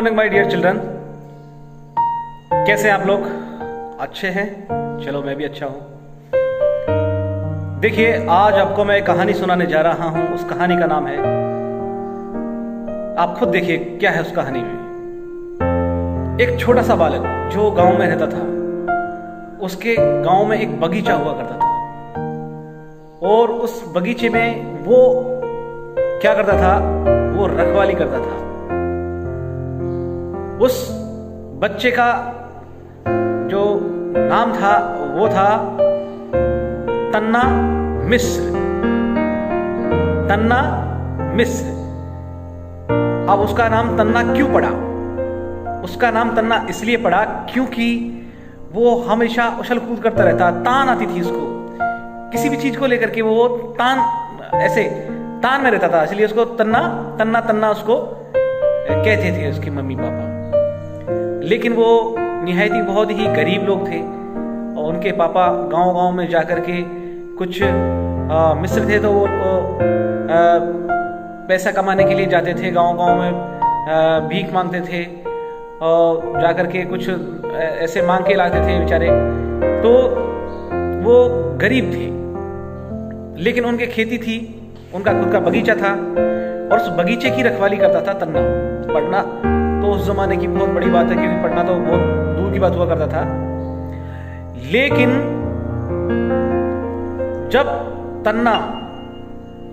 Morning my dear children. कैसे हैं आप लोग? अच्छे हैं? चलो मैं भी अच्छा हूं। देखिए, आज आपको मैं एक कहानी सुनाने जा रहा हूं। उस कहानी का नाम है, आप खुद देखिए क्या है उस कहानी में। एक छोटा सा बालक जो गांव में रहता था, उसके गांव में एक बगीचा हुआ करता था और उस बगीचे में वो क्या करता था, वो रखवाली करता था। उस बच्चे का जो नाम था वो था तन्ना मिस्र। तन्ना मिस्र। अब उसका नाम तन्ना क्यों पड़ा? उसका नाम तन्ना इसलिए पड़ा क्योंकि वो हमेशा उछल कूद करता रहता। तान आती थी उसको, किसी भी चीज को लेकर के वो तान, ऐसे तान में रहता था, इसलिए उसको तन्ना तन्ना तन्ना उसको कहते थे उसके मम्मी पापा। लेकिन वो निहायत ही बहुत ही गरीब लोग थे और उनके पापा गांव-गांव में जाकर के कुछ मिस्र थे तो वो पैसा कमाने के लिए जाते थे, गांव-गांव में भीख मांगते थे और जाकर के कुछ ऐसे मांग के लाते थे बेचारे। तो वो गरीब थे, लेकिन उनके खेती थी, उनका खुद का बगीचा था और उस बगीचे की रखवाली करता था तन्ना। पढ़ना तो उस जमाने की बहुत बड़ी बात है, क्योंकि पढ़ना तो बहुत दूर की बात हुआ करता था। लेकिन जब तन्ना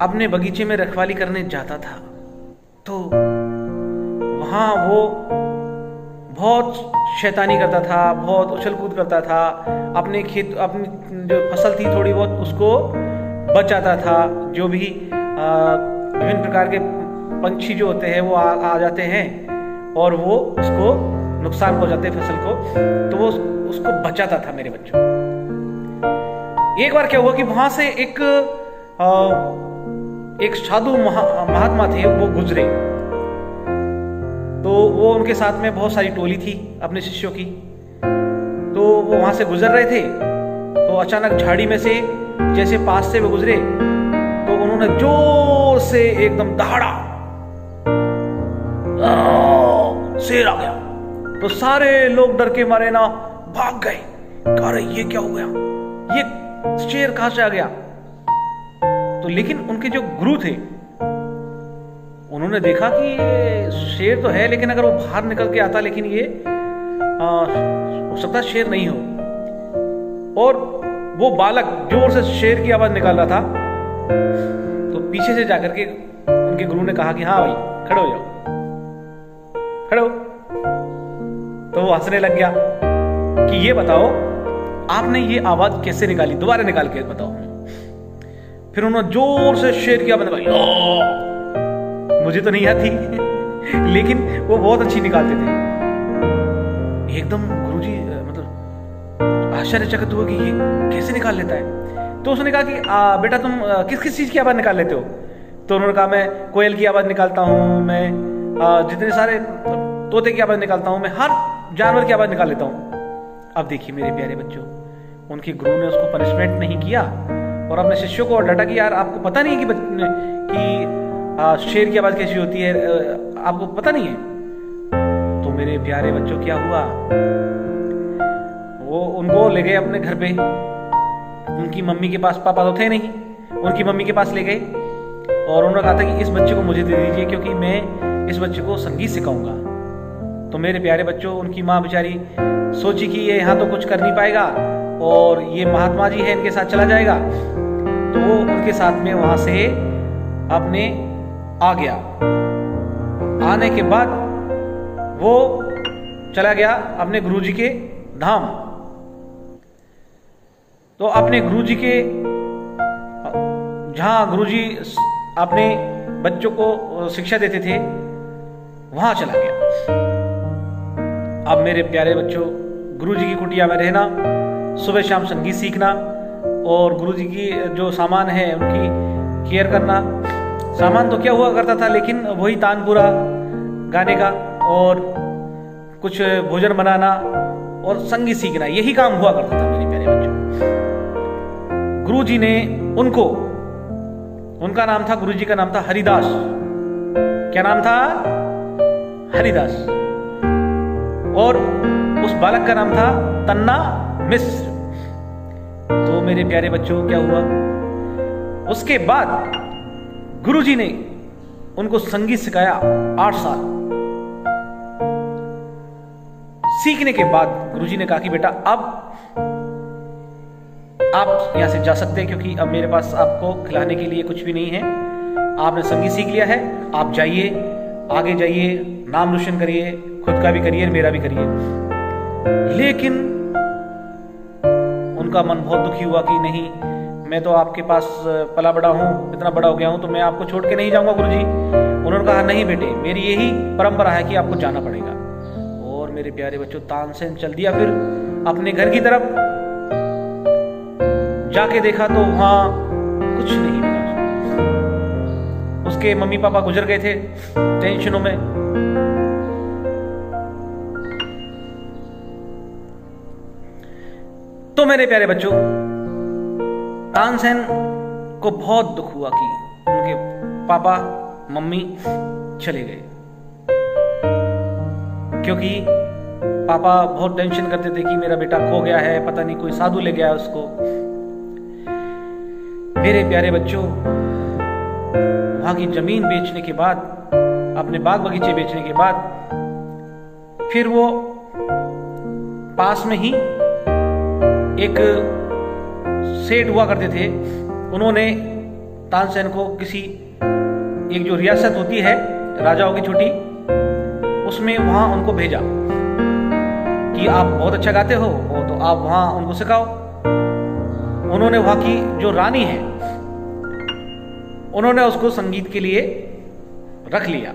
अपने बगीचे में रखवाली करने जाता था तो वहां वो बहुत शैतानी करता था, बहुत उछल कूद करता था, अपने जो फसल थी थोड़ी बहुत उसको बचाता था। जो भी विभिन्न प्रकार के पंछी जो होते हैं वो आ जाते हैं और वो उसको नुकसान पहुंचाते फसल को, तो वो उसको बचाता था मेरे बच्चों। एक बार क्या हुआ कि वहां से एक साधु महात्मा थे, वो गुजरे। तो वो उनके साथ में बहुत सारी टोली थी अपने शिष्यों की। तो वो वहां से गुजर रहे थे तो अचानक झाड़ी में से जैसे पास से वो गुजरे तो उन्होंने जोर से एकदम दहाड़ा, शेर आ गया। तो सारे लोग डर के मारे ना भाग गए। कह रहे ये क्या हो गया, ये शेर कहां से आ गया? तो लेकिन उनके जो गुरु थे उन्होंने देखा कि ये शेर तो है, लेकिन अगर वो बाहर निकल के आता, लेकिन ये हो सकता शेर नहीं हो। और वो बालक जोर से शेर की आवाज निकाल रहा था। तो पीछे से जाकर के उनके गुरु ने कहा कि हाँ भाई खड़े हो जाओ, खड़े हो। तो वो हंसने लग गया कि ये बताओ आपने ये आवाज कैसे निकाली, दोबारा निकाल के बताओ। फिर उन्होंने जोर से शेर की आवाज निकाली। मुझे तो नहीं आती लेकिन वो बहुत अच्छी निकालते थे। एकदम गुरुजी मतलब आश्चर्यचकित हुए कि ये कैसे निकाल लेता है। तो उसने कहा कि बेटा तुम किस किस चीज की आवाज निकाल लेते हो? तो उन्होंने कहा मैं कोयल की आवाज निकालता हूँ, मैं जितने सारे तोते की आवाज निकालता हूँ, मैं हर जानवर की आवाज निकाल लेता हूँ। अब देखिए मेरे प्यारे बच्चों, उनके गुरु ने उसको पनिशमेंट नहीं किया और अपने शिष्यों को डांटा कि यार आपको पता नहीं है कि शेर की आवाज कैसी होती है, आपको पता नहीं है। तो मेरे प्यारे बच्चों क्या हुआ, वो उनको ले गए अपने घर पे। उनकी मम्मी के पास, पापा तो थे नहीं, उनकी मम्मी के पास ले गए और उन्होंने कहा था कि इस बच्चे को मुझे दे दीजिए क्योंकि मैं इस बच्चे को संगीत सिखाऊंगा। तो मेरे प्यारे बच्चों, उनकी माँ बेचारी सोची कि ये यहाँ तो कुछ कर नहीं पाएगा और ये महात्मा जी है, इनके साथ चला जाएगा। तो वो उनके साथ में वहां से अपने आ गया। आने के बाद वो चला गया अपने गुरुजी के धाम। तो अपने गुरुजी के, जहां गुरुजी अपने बच्चों को शिक्षा देते थे, वहां चला गया। अब मेरे प्यारे बच्चों, गुरुजी की कुटिया में रहना, सुबह शाम संगीत सीखना और गुरुजी की जो सामान है उनकी केयर करना। सामान तो क्या हुआ करता था, लेकिन वही तानपुरा गाने का और कुछ भोजन बनाना और संगीत सीखना, यही काम हुआ करता था मेरे प्यारे बच्चों। गुरुजी ने उनको, उनका नाम था, गुरुजी का नाम था हरिदास। क्या नाम था? हरिदास। और उस बालक का नाम था तन्ना मिश्र। तो मेरे प्यारे बच्चों क्या हुआ, उसके बाद गुरुजी ने उनको संगीत सिखाया 8 साल। सीखने के बाद गुरुजी ने कहा कि बेटा अब आप यहां से जा सकते हैं, क्योंकि अब मेरे पास आपको खिलाने के लिए कुछ भी नहीं है। आपने संगीत सीख लिया है, आप जाइए, आगे जाइए, नाम रोशन करिए, खुद का भी करिए, मेरा भी करिए। लेकिन उनका मन बहुत दुखी हुआ कि नहीं, मैं तो आपके पास पला बड़ा हूं, इतना बड़ा हो गया हूं, तो मैं आपको छोड़ के नहीं जाऊंगा गुरुजी। उन्होंने कहा नहीं बेटे, मेरी यही परंपरा है कि आपको जाना पड़ेगा। और मेरे प्यारे बच्चों, तानसेन चल दिया फिर अपने घर की तरफ। जाके देखा तो वहां कुछ नहीं मिला। उसके मम्मी पापा गुजर गए थे टेंशनों में। तो मेरे प्यारे बच्चों, तानसेन को बहुत दुख हुआ कि उनके पापा मम्मी चले गए, क्योंकि पापा बहुत टेंशन करते थे कि मेरा बेटा खो गया है, पता नहीं कोई साधु ले गया उसको। मेरे प्यारे बच्चों, वहां की जमीन बेचने के बाद, अपने बाग बगीचे बेचने के बाद, फिर वो पास में ही एक सेठ हुआ करते थे, उन्होंने तानसेन को किसी एक जो रियासत होती है राजाओं की छोटी, उसमें वहां उनको भेजा कि आप बहुत अच्छा गाते हो, तो आप वहां उनको सिखाओ। उन्होंने वहां की जो रानी है, उन्होंने उसको संगीत के लिए रख लिया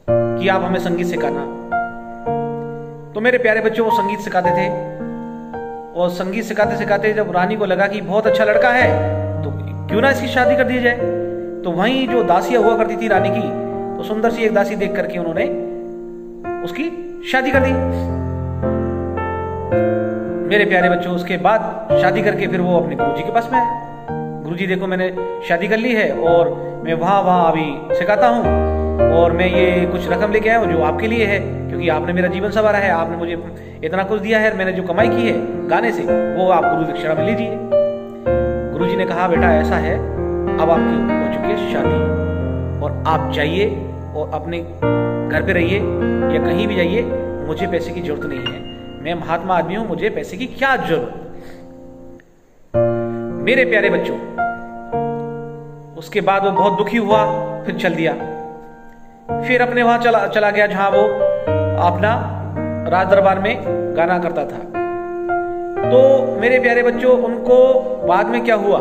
कि आप हमें संगीत सिखाना। तो मेरे प्यारे बच्चों, वो संगीत सिखाते थे, और संगीत सिखाते सिखाते जब रानी को लगा कि बहुत अच्छा लड़का है, तो क्यों ना इसकी शादी कर दी जाए। तो वहीं जो दासियां हुआ करती थी रानी की, तो सुंदर सी एक दासी देख करके उन्होंने उसकी शादी कर दी। मेरे प्यारे बच्चों, उसके बाद शादी करके फिर वो अपने गुरुजी के पास में आए। गुरुजी देखो, मैंने शादी कर ली है और मैं वहां अभी सिखाता हूँ, और मैं ये कुछ रकम लेके आया हूँ जो आपके लिए है, क्योंकि आपने मेरा जीवन संवारा है, आपने मुझे इतना कुछ दिया है, मैंने जो कमाई की है गाने से, वो आप गुरु दक्षिणा में लीजिए। गुरुजी ने कहा बेटा ऐसा है, अब आपकी हो चुकी है शादी, और आप जाइए और अपने घर पे रहिए या कहीं भी जाइए, मुझे पैसे की जरूरत नहीं है, मैं महात्मा आदमी हूं, मुझे पैसे की क्या जरूरत। मेरे प्यारे बच्चों, उसके बाद वो बहुत दुखी हुआ, फिर चल दिया, फिर अपने वहां चला गया जहां वो अपना राज दरबार में गाना करता था। तो मेरे प्यारे बच्चों, उनको बाद में क्या हुआ,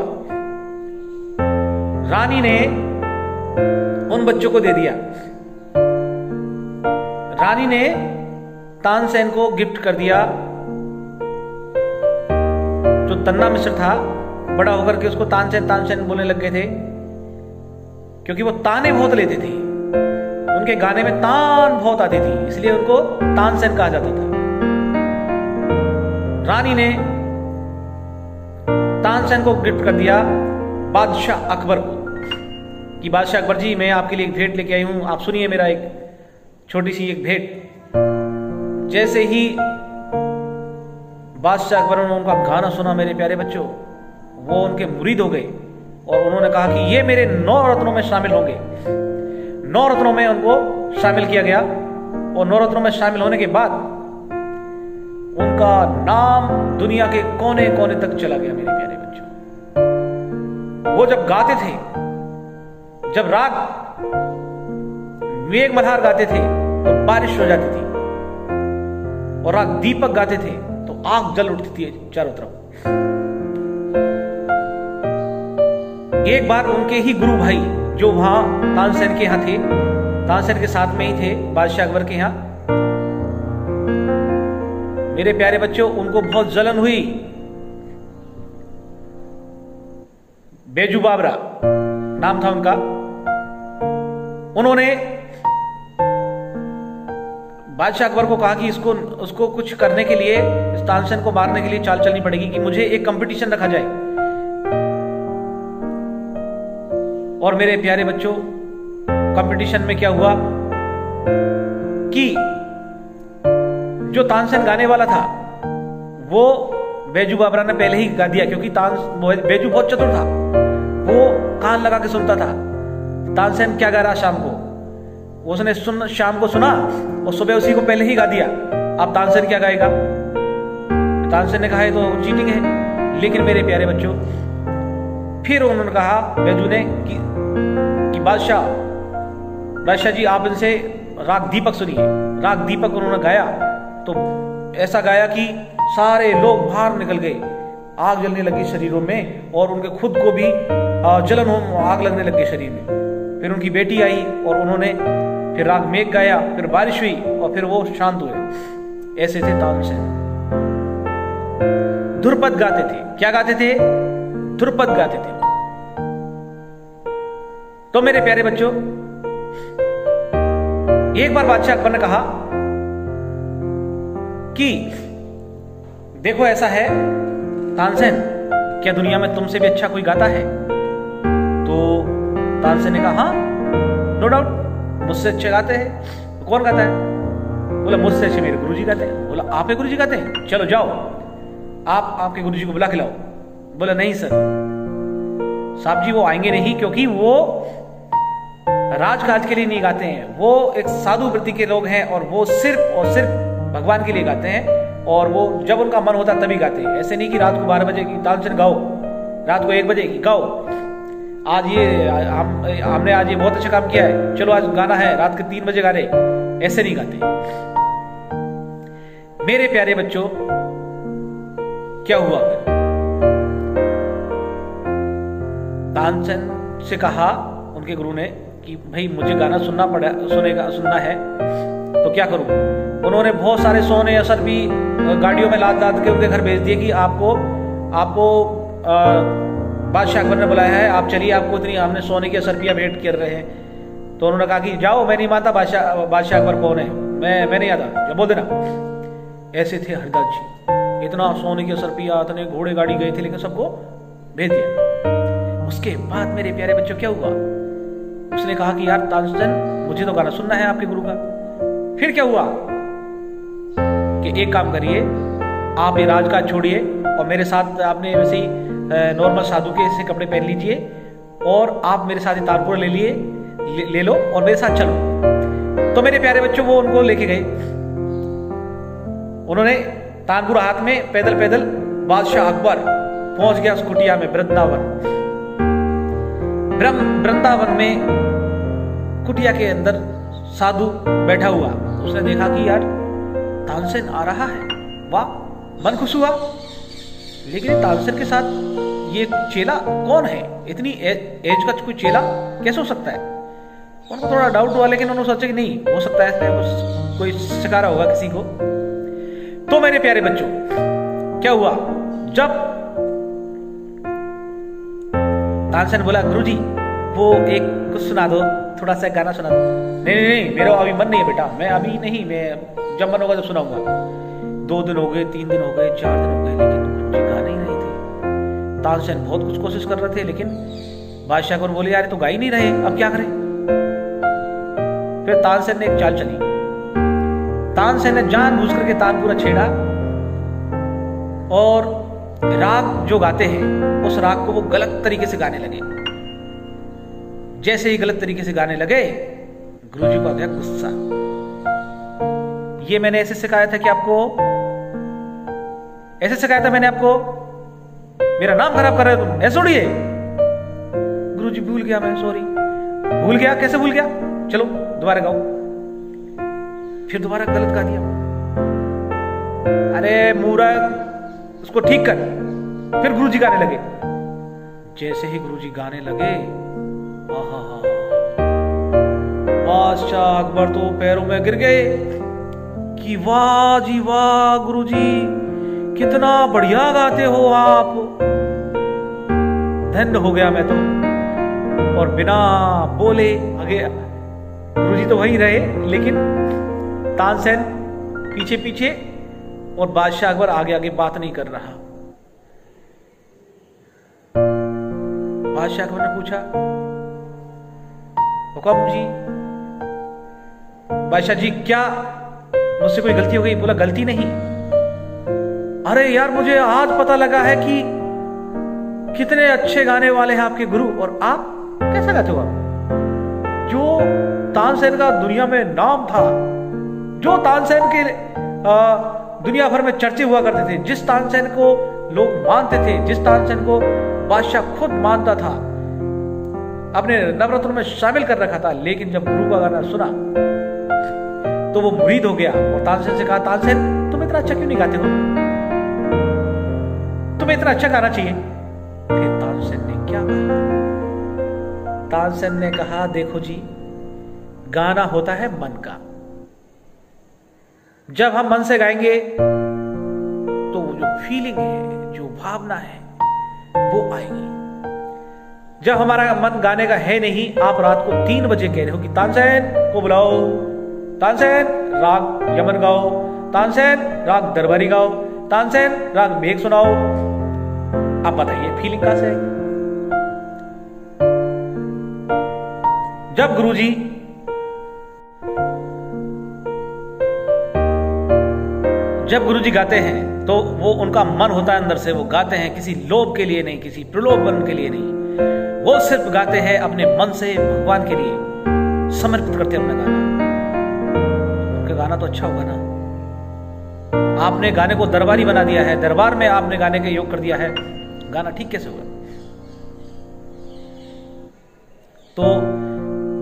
रानी ने उन बच्चों को दे दिया। रानी ने तानसेन को गिफ्ट कर दिया। जो तन्ना मिश्र था, बड़ा होकर के उसको तानसेन तानसेन बोलने लग गए थे, क्योंकि वो ताने बहुत लेते थे, उनके गाने में तान बहुत आती थी, इसलिए उनको तानसेन कहा जाता था। रानी ने तानसेन को गिफ्ट कर दिया बादशाह अकबर को, कि बादशाह अकबर जी, मैं आपके लिए एक भेंट लेके आई हूं, आप सुनिए मेरा एक छोटी सी एक भेंट। जैसे ही बादशाह अकबर ने उनका गाना सुना, मेरे प्यारे बच्चों, वो उनके मुरीद हो गए, और उन्होंने कहा कि ये मेरे 9 रत्नों में शामिल होंगे। 9 रत्नों में उनको शामिल किया गया, और 9 रत्नों में शामिल होने के बाद उनका नाम दुनिया के कोने कोने तक चला गया। मेरे प्यारे बच्चों, वो जब गाते थे, जब राग मेघ मल्हार गाते थे तो बारिश हो जाती थी, और राग दीपक गाते थे तो आग जल उठती थी चारों तरफ। एक बार उनके ही गुरु भाई जो वहां तानसेन के यहां थे, तानसेन के साथ में ही थे बादशाह अकबर के यहां, मेरे प्यारे बच्चों, उनको बहुत जलन हुई। बेजू बाबरा नाम था उनका। उन्होंने बादशाह अकबर को कहा कि उसको कुछ करने के लिए, इस तानसेन को मारने के लिए चाल चलनी पड़ेगी, कि मुझे एक कंपटीशन रखा जाए। और मेरे प्यारे बच्चों, कंपटीशन में क्या हुआ कि जो तानसेन गाने वाला था वो बैजू बाबरा ने पहले ही गा दिया, क्योंकि बैजू बहुत चतुर था, वो कान लगा के सुनता था तानसेन क्या गा रहा शाम को। उसने शाम को सुना और सुबह उसी को पहले ही गा दिया। अब तानसेन क्या गाएगा? तानसेन ने कहा है तो चीटिंग है। लेकिन मेरे प्यारे बच्चों, फिर उन्होंने कहा बैजू ने कि बादशाह जी आप इनसे राग दीपक सुनिए। राग दीपक उन्होंने गाया तो ऐसा गाया कि सारे लोग बाहर निकल गए, आग जलने लगी शरीरों में और उनके खुद को भी जलन हो, आग लगने लगी शरीर में। फिर उनकी बेटी आई और उन्होंने फिर राग मेघ गाया, फिर बारिश हुई और फिर वो शांत हुए। ऐसे थे तानसेन। ध्रुपद गाते थे। क्या गाते थे? ध्रुपद गाते थे। तो मेरे प्यारे बच्चों, एक बार बादशाह अकबर ने कहा कि देखो ऐसा है तानसेन, क्या दुनिया में तुमसे भी अच्छा कोई गाता है? तो तानसेन ने कहा हाँ नो डाउट, मुझसे अच्छे गाते हैं। तो कौन गाता है? बोला मुझसे अच्छे मेरे गुरुजी गाते हैं। बोला आपके गुरुजी गाते हैं? चलो जाओ आप आपके गुरुजी को बुला के लाओ। बोला नहीं सर साहब जी, वो आएंगे नहीं, क्योंकि वो राजकाज के लिए नहीं गाते हैं, वो एक साधु वृत्ति के लोग हैं और वो सिर्फ और सिर्फ भगवान के लिए गाते हैं और वो जब उनका मन होता तभी गाते हैं। ऐसे नहीं कि रात को 12 बजे की तानसेन गाओ, रात को 1 बजे की गाओ, आज ये हमने आज ये बहुत अच्छा काम किया है, चलो आज गाना है, रात के 3 बजे गा रहे, ऐसे नहीं गाते। मेरे प्यारे बच्चों, क्या हुआ? तानसेन से कहा उनके गुरु ने कि भाई मुझे गाना सुनना है तो क्या करूं? उन्होंने बहुत सारे सोने असर भी गाड़ियों में लाद के उनके घर भेज दिए कि आपको बादशाह अकबर ने बुलाया है, आप चलिए, आपको इतनी हमने सोने की असरपियां भेंट कर रहे हैं। तो उन्होंने कहा कि जाओ, मैं नहीं मानता बादशाह अकबर कौन है, मैं नहीं आता, क्या बोल देना। ऐसे थे हरिदास जी, इतना सोने की असरपियां, इतने घोड़े गाड़ी गए थे, लेकिन सबको भेज दिया। उसके बाद मेरे प्यारे बच्चों क्या हुआ? उसने कहा कि यार तानसेन, मुझे तो गाना सुनना है आपके गुरु का। फिर क्या हुआ कि एक काम करिए, आप ये राजकाज छोड़िए और मेरे साथ आपने वैसे ही नॉर्मल साधु के ऐसे कपड़े पहन लीजिए और आप मेरे साथ तानपुरा ले लो और मेरे साथ चलो। तो मेरे प्यारे बच्चों, वो उनको लेके गए। उन्होंने तानपुरा हाथ में पैदल पैदल बादशाह अकबर पहुंच गया उस कुटिया में, वृंदावन में कुटिया के अंदर साधु बैठा हुआ। उसने देखा कि यार तानसेन आ रहा है, वाह, मन खुश हुआ। लेकिन तानसेन के साथ ये चेला कौन है? इतनी एज का कोई चेला कैसे हो सकता है? उनको थोड़ा डाउट हुआ, लेकिन उन्होंने सोचा कि नहीं हो सकता है कोई सिखा रहा होगा किसी को। तो मेरे प्यारे बच्चों, क्या हुआ? जब तानसेन बोला गुरुजी वो एक कुछ सुना दो, थोड़ा सा गाना सुना दो। नहीं, मेरा अभी मन नहीं है बेटा, मैं अभी नहीं, मैं जब मन होगा जब सुनाऊंगा। 2 दिन हो गए, 3 दिन हो गए, 4 दिन हो गए, लेकिन गुरुजी गा नहीं रहे थे। तानसेन बहुत कुछ कोशिश कर रहे थे, लेकिन बादशाह को बोले यार तो गा ही नहीं रहे, अब क्या करें? फिर तानसेन ने एक चाल चली। तानसेन ने जानबूझ करके तानपुरा छेड़ा और राग जो गाते हैं उस राग को वो गलत तरीके से गाने लगे। जैसे ही गलत तरीके से गाने लगे, गुरुजी को आ गया गुस्सा। ये मैंने ऐसे सिखाया था कि आपको, ऐसे सिखाया था मैंने आपको, मेरा नाम खराब कर रहे हो तुम, ऐसे उड़िए। गुरुजी भूल गया, मैं सॉरी, भूल गया। कैसे भूल गया? चलो दोबारा गाओ। फिर दोबारा गलत गा दिया। अरे मूर्ख, उसको ठीक कर। फिर गुरुजी गाने लगे। जैसे ही गुरुजी गाने लगे, बादशाह अकबर तो पैरों में गिर गए कि वाह जी वाह गुरुजी, कितना बढ़िया गाते हो आप, धन्य हो गया मैं तो। और बिना बोले आगे, गुरुजी तो वहीं रहे, लेकिन तानसेन पीछे पीछे और बादशाह अकबर आगे आगे बात नहीं कर रहा। बादशाह अकबर ने पूछा, हुक्म जी। बादशाह जी क्या मुझसे कोई गलती हो गई? बोला गलती नहीं, अरे यार मुझे आज पता लगा है कि कितने अच्छे गाने वाले हैं आपके गुरु, और आप कैसा गाते हो? आप जो तानसेन का दुनिया में नाम था, जो तानसेन के दुनिया भर में चर्चे हुआ करते थे, जिस तानसेन को लोग मानते थे, जिस तानसेन को बादशाह खुद मानता था, अपने नवरत्नों में शामिल कर रखा था, लेकिन जब गुरु का गाना सुना तो वो मुरीद हो गया और तानसेन से कहा, तानसेन तुम इतना अच्छा क्यों नहीं गाते हो? तुम्हें इतना अच्छा गाना चाहिए। फिर तानसेन ने क्या कहा? तानसेन ने कहा, देखो जी, गाना होता है मन का। जब हम मन से गाएंगे तो वो जो फीलिंग है, जो भावना है, वो आएगी। जब हमारा मन गाने का है नहीं, आप रात को 3 बजे कह रहे हो कि तानसेन को बुलाओ, तानसेन राग यमन गाओ, तानसेन राग दरबारी गाओ, तानसेन राग मेघ सुनाओ, आप बताइए फीलिंग कहां से आएगी? जब गुरुजी गाते हैं तो वो उनका मन होता है अंदर से, वो गाते हैं किसी लोभ के लिए नहीं, किसी प्रलोभन के लिए नहीं, वो सिर्फ गाते हैं अपने मन से भगवान के लिए समर्पित करते हैं अपना गाना। उनका गाना तो अच्छा होगा ना। आपने गाने को दरबारी बना दिया है, दरबार में आपने गाने के योग कर दिया है, गाना ठीक कैसे होगा? तो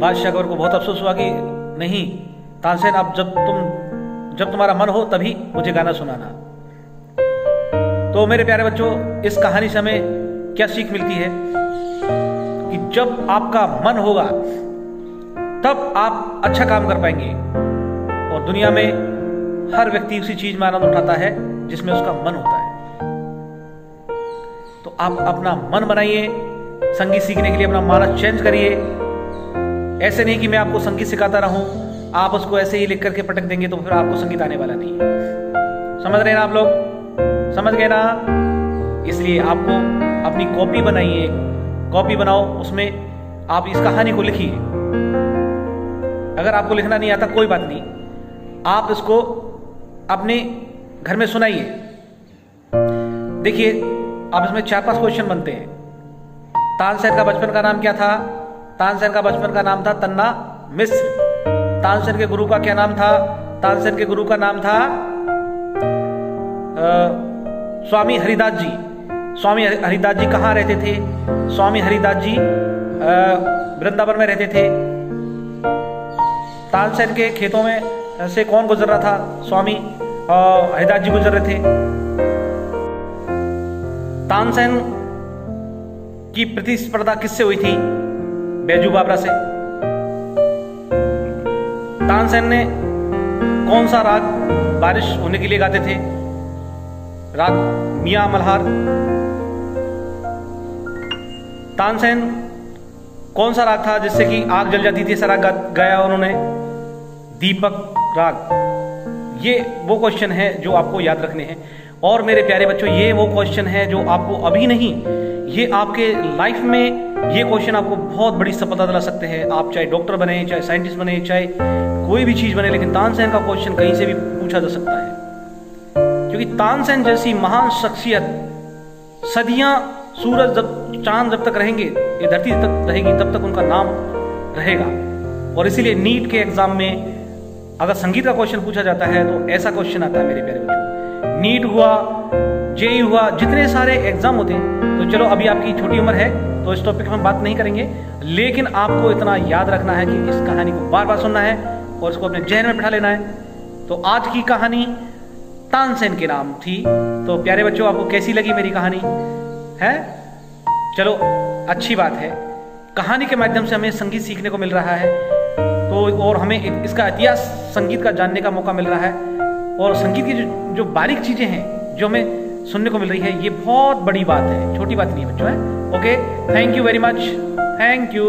बादशाह अकबर को बहुत अफसोस हुआ कि नहीं तानसेन, अब जब तुम्हारा मन हो तभी मुझे गाना सुनाना। तो मेरे प्यारे बच्चों, इस कहानी से हमें क्या सीख मिलती है कि जब आपका मन होगा तब आप अच्छा काम कर पाएंगे। और दुनिया में हर व्यक्ति उसी चीज में आनंद उठाता है जिसमें उसका मन होता है। तो आप अपना मन बनाइए, संगीत सीखने के लिए अपना मानस चेंज करिए। ऐसे नहीं कि मैं आपको संगीत सिखाता रहूं, आप उसको ऐसे ही लिख करके पटक देंगे तो फिर आपको संगीत आने वाला नहीं है। समझ रहे हैं ना आप लोग? समझ गए ना? इसलिए आपको अपनी कॉपी बनाइए, कॉपी बनाओ, उसमें आप इस कहानी को लिखिए। अगर आपको लिखना नहीं आता कोई बात नहीं, आप इसको अपने घर में सुनाइए। देखिए, अब इसमें 4-5 क्वेश्चन बनते हैं। तानसेन का बचपन का नाम क्या था? तानसेन का बचपन का नाम था तन्ना मिश्र। तानसेन के गुरु का क्या नाम था? तानसेन के गुरु का नाम था स्वामी हरिदास जी। स्वामी हरिदास जी कहाँ रहते थे? स्वामी हरिदास जी वृंदावन में रहते थे। तानसेन के खेतों में से कौन गुजर रहा था? स्वामी हरिदास जी गुजर रहे थे। तानसेन की प्रतिस्पर्धा किससे हुई थी? बैजू बाबरा से। तानसेन ने कौन सा राग बारिश होने के लिए गाते थे? राग मियां मल्हार। तानसेन कौन सा राग था जिससे कि आग जल जाती थी? ऐसा राग गाया उन्होंने, दीपक राग। ये वो क्वेश्चन है जो आपको याद रखने हैं। और मेरे प्यारे बच्चों, ये वो क्वेश्चन है जो आपको अभी नहीं, ये आपके लाइफ में ये क्वेश्चन आपको बहुत बड़ी सफलता दिला सकते हैं। आप चाहे डॉक्टर बने, चाहे साइंटिस्ट बने, चाहे कोई भी चीज बने, लेकिन तानसेन का क्वेश्चन कहीं से भी पूछा जा सकता है। क्योंकि तानसेन जैसी महान शख्सियत, सदियां सूरज चांद जब तक रहेंगे, ये धरती तक रहेगी, तब तक उनका नाम रहेगा। और इसीलिए नीट के एग्जाम में अगर संगीत का क्वेश्चन पूछा जाता है तो ऐसा क्वेश्चन आता है मेरे प्यारे बच्चों। नीट हुआ, जेई हुआ, जितने सारे एग्जाम होते हैं। तो चलो, अभी आपकी छोटी उम्र है तो इस टॉपिक में हम बात नहीं करेंगे, लेकिन आपको इतना याद रखना है कि इस कहानी को बार बार सुनना है और इसको अपने जहन में बिठा लेना है। तो आज की कहानी तानसेन के नाम थी। तो प्यारे बच्चों, आपको कैसी लगी मेरी कहानी? है? चलो, अच्छी बात है। कहानी के माध्यम से हमें संगीत सीखने को मिल रहा है, तो और हमें इसका इतिहास संगीत का जानने का मौका मिल रहा है। और संगीत की जो बारीक चीजें हैं जो हमें सुनने को मिल रही है, ये बहुत बड़ी बात है, छोटी बात नहीं है बच्चों। है okay, thank you very much, thank you.